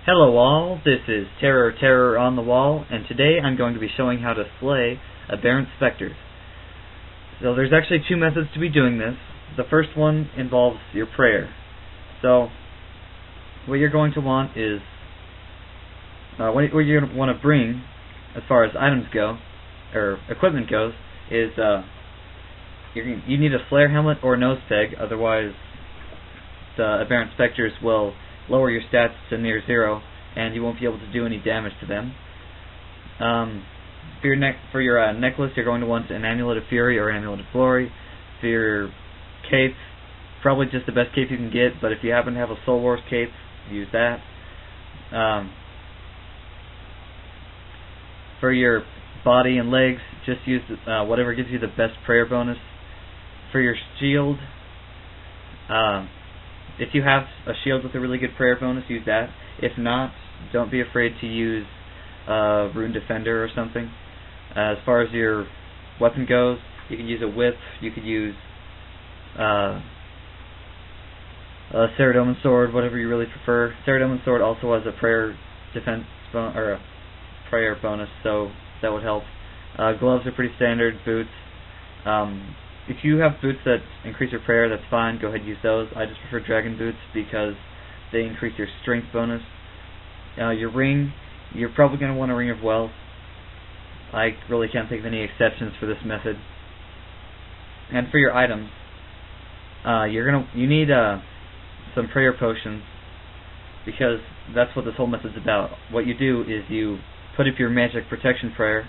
Hello all, this is Terror on the Wall, and today I'm going to be showing how to slay Aberrant Spectres. So there's actually two methods to be doing this. The first one involves your prayer. So what you're going to want is, what you're going to want to bring as far as items go, or equipment goes, is you need a flare helmet or a nose peg, otherwise the Aberrant Spectres will lower your stats to near zero, and you won't be able to do any damage to them. For your necklace, you're going to want an Amulet of Fury or Amulet of Glory. For your cape, probably just the best cape you can get, but if you happen to have a Soul Wars cape, use that. For your body and legs, just use whatever gives you the best prayer bonus. For your shield, if you have a shield with a really good prayer bonus, use that. If not, don't be afraid to use Rune Defender or something. As far as your weapon goes, you can use a whip, you could use a Saradomin sword, whatever you really prefer. Saradomin sword also has a prayer defense or a prayer bonus, so that would help. Gloves are pretty standard. Boots. If you have boots that increase your prayer, that's fine. Go ahead and use those. I just prefer dragon boots because they increase your strength bonus. Your ring, you're probably going to want a Ring of Wealth. I really can't think of any exceptions for this method. And for your items, you need some prayer potions, because that's what this whole method's about. What you do is you put up your magic protection prayer,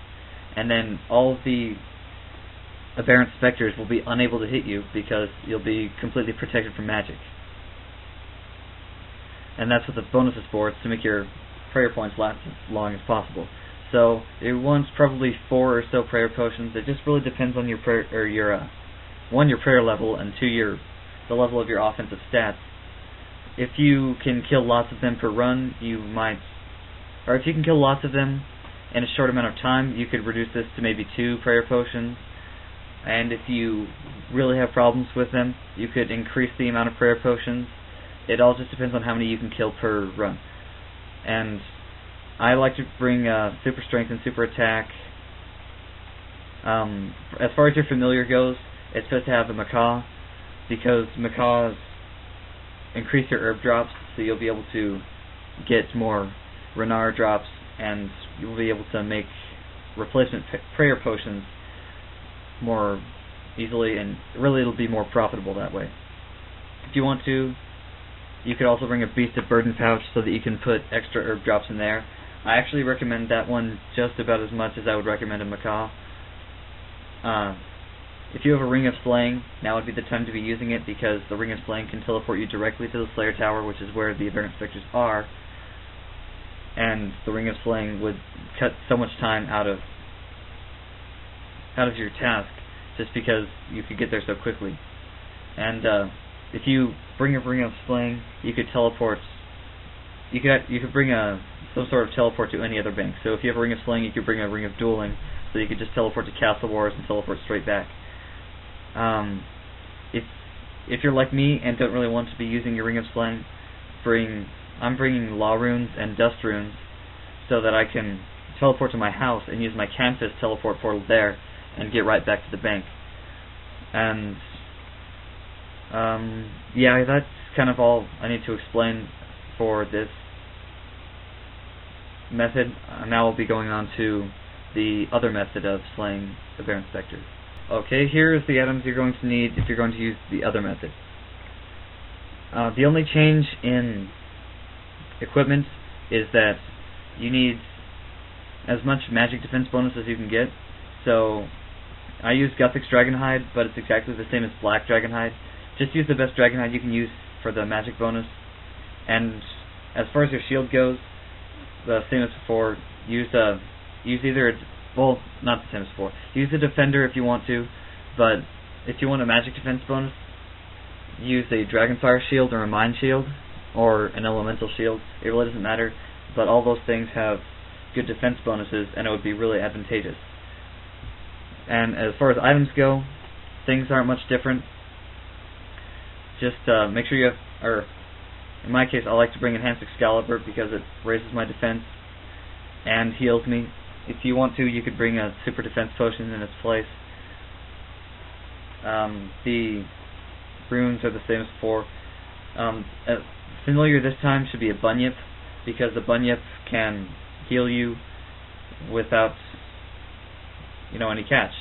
and then all of the Aberrant Spectres will be unable to hit you because you'll be completely protected from magic. And that's what the bonus is for. It's to make your prayer points last as long as possible. So it wants probably 4 or so prayer potions. It just really depends on your prayer, or your your prayer level, and 2 the level of your offensive stats. If you can kill lots of them per run, you might, or if you can kill lots of them in a short amount of time, you could reduce this to maybe 2 prayer potions. And if you really have problems with them, you could increase the amount of prayer potions. It all just depends on how many you can kill per run. And I like to bring super strength and super attack. As far as your familiar goes, it's supposed to have a macaw, because macaws increase your herb drops, so you'll be able to get more Renard drops, and you'll be able to make replacement prayer potions more easily, and really it'll be more profitable that way. If you want to, you could also bring a Beast of Burden pouch so that you can put extra herb drops in there. I actually recommend that one just about as much as I would recommend a macaw. If you have a Ring of Slaying, now would be the time to be using it, because the Ring of Slaying can teleport you directly to the Slayer Tower, which is where the Aberrant Spectres are, and the Ring of Slaying would cut so much time out of your task, just because you could get there so quickly. And if you bring a Ring of Slaying, you could teleport. You could bring some sort of teleport to any other bank. So if you have a Ring of Slaying, you could bring a Ring of Dueling, so you could just teleport to Castle Wars and teleport straight back. If you're like me and don't really want to be using your Ring of Slaying, I'm bringing Law Runes and Dust Runes, so that I can teleport to my house and use my Canvas teleport portal there and get right back to the bank. And yeah, that's kind of all I need to explain for this method. Now we'll be going on to the other method of slaying Aberrant Spectres. Okay, here's the items you're going to need if you're going to use the other method. The only change in equipment is that you need as much magic defense bonus as you can get. So I use Guthix Dragonhide, but it's exactly the same as Black Dragonhide. Just use the best Dragonhide you can use for the magic bonus. And as far as your shield goes, the same as before. Use either not the same as before. Use a Defender if you want to, but if you want a magic defense bonus, use a Dragonfire shield or a Mind shield or an Elemental shield. It really doesn't matter, but all those things have good defense bonuses, and it would be really advantageous. And as far as items go, things aren't much different. Just make sure you have, In my case, I like to bring Enhanced Excalibur because it raises my defense and heals me. If you want to, you could bring a Super Defense Potion in its place. The runes are the same as before. Familiar this time should be a Bunyip, because the Bunyip can heal you without, any catch.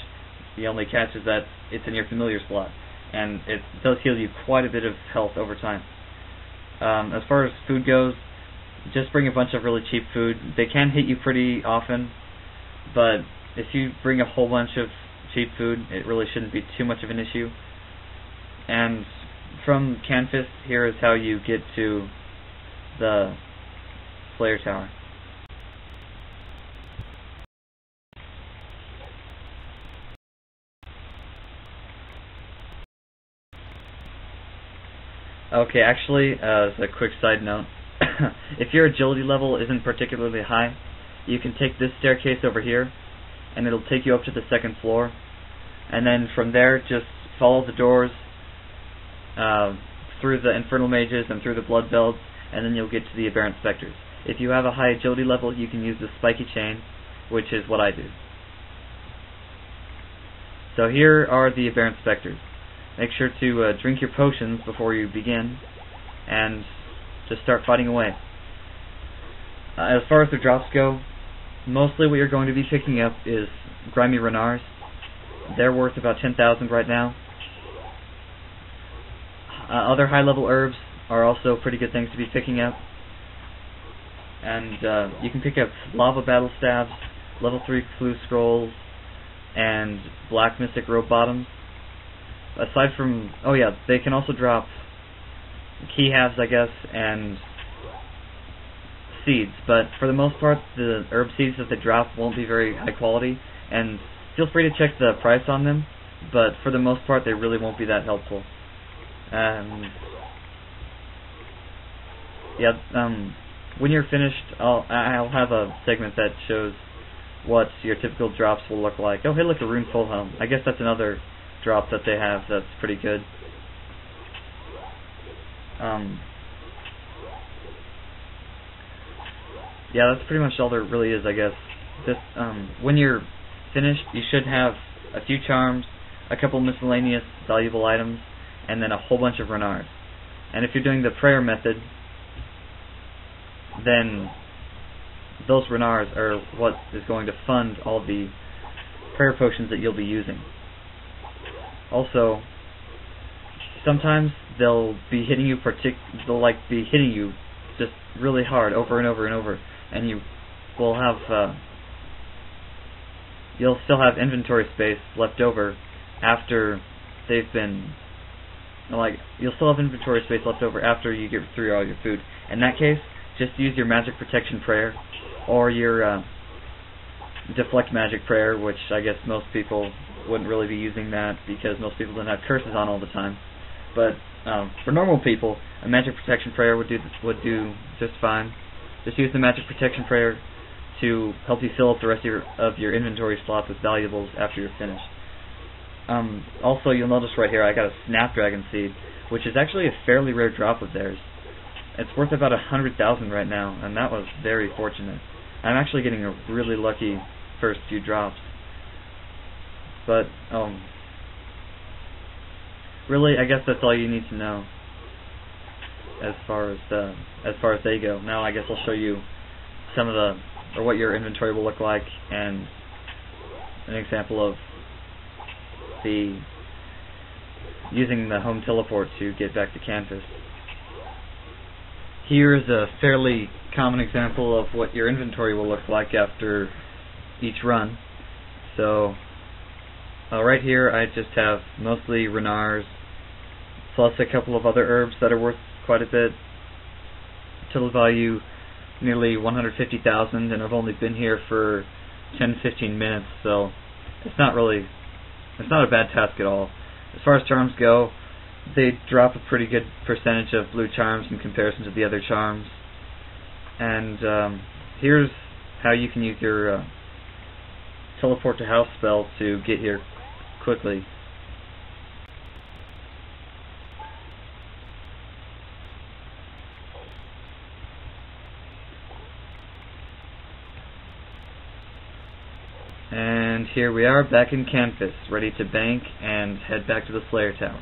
The only catch is that it's in your familiar slot, and it does heal you quite a bit of health over time. As far as food goes, just bring a bunch of really cheap food. They can hit you pretty often, but if you bring a whole bunch of cheap food, it really shouldn't be too much of an issue. And from Canfist, here is how you get to the Slayer Tower. Okay, actually, as a quick side note, if your agility level isn't particularly high, you can take this staircase over here, and it'll take you up to the second floor, and then from there, just follow the doors through the Infernal Mages and through the Blood Belts, and then you'll get to the Aberrant Spectres. If you have a high agility level, you can use the Spiky Chain, which is what I do. So here are the Aberrant Spectres. Make sure to drink your potions before you begin, and just start fighting away. As far as the drops go, mostly what you're going to be picking up is Grimy Renars. They're worth about 10,000 right now. Other high-level herbs are also pretty good things to be picking up. And you can pick up Lava Battle Staves, Level 3 Clue Scrolls, and Black Mystic Robe Bottoms. Aside from, they can also drop key halves, I guess, and seeds, but for the most part, the herb seeds that they drop won't be very high quality, and feel free to check the price on them, but for the most part, they really won't be that helpful. When you're finished, I'll have a segment that shows what your typical drops will look like. Oh, hey, look, a Rune Full Helm. I guess that's another drop that they have that's pretty good. That's pretty much all there really is, I guess. This, when you're finished, you should have a few charms, a couple miscellaneous valuable items, and then a whole bunch of Renars. And if you're doing the prayer method, then those Renars are what is going to fund all the prayer potions that you'll be using. Also, sometimes they'll be hitting you just really hard over and over and over, and you will have you'll still have inventory space left over after they've been you'll still have inventory space left over after you get through all your food. In that case, just use your Magic Protection Prayer or your Deflect Magic Prayer, which I guess most people wouldn't really be using that because most people don't have curses on all the time. But for normal people, a Magic Protection Prayer would do just fine. Just use the Magic Protection Prayer to help you fill up the rest of your inventory slots with valuables after you're finished. Also, you'll notice right here I got a Snapdragon Seed, which is actually a fairly rare drop of theirs. It's worth about 100,000 right now, and that was very fortunate. I'm actually getting a really lucky first few drops. But really, I guess that's all you need to know as far as they go. Now, I guess I'll show you some of what your inventory will look like, and an example of using the home teleport to get back to Canfist. Here is a fairly common example of what your inventory will look like after each run. So, right here I just have mostly Renars, plus a couple of other herbs that are worth quite a bit. Total value nearly 150,000, and I've only been here for 10-15 minutes, so it's not a bad task at all. As far as charms go, they drop a pretty good percentage of blue charms in comparison to the other charms. And here's how you can use your teleport to house spell to get here quickly. And here we are back in Canvas, ready to bank and head back to the Slayer Tower.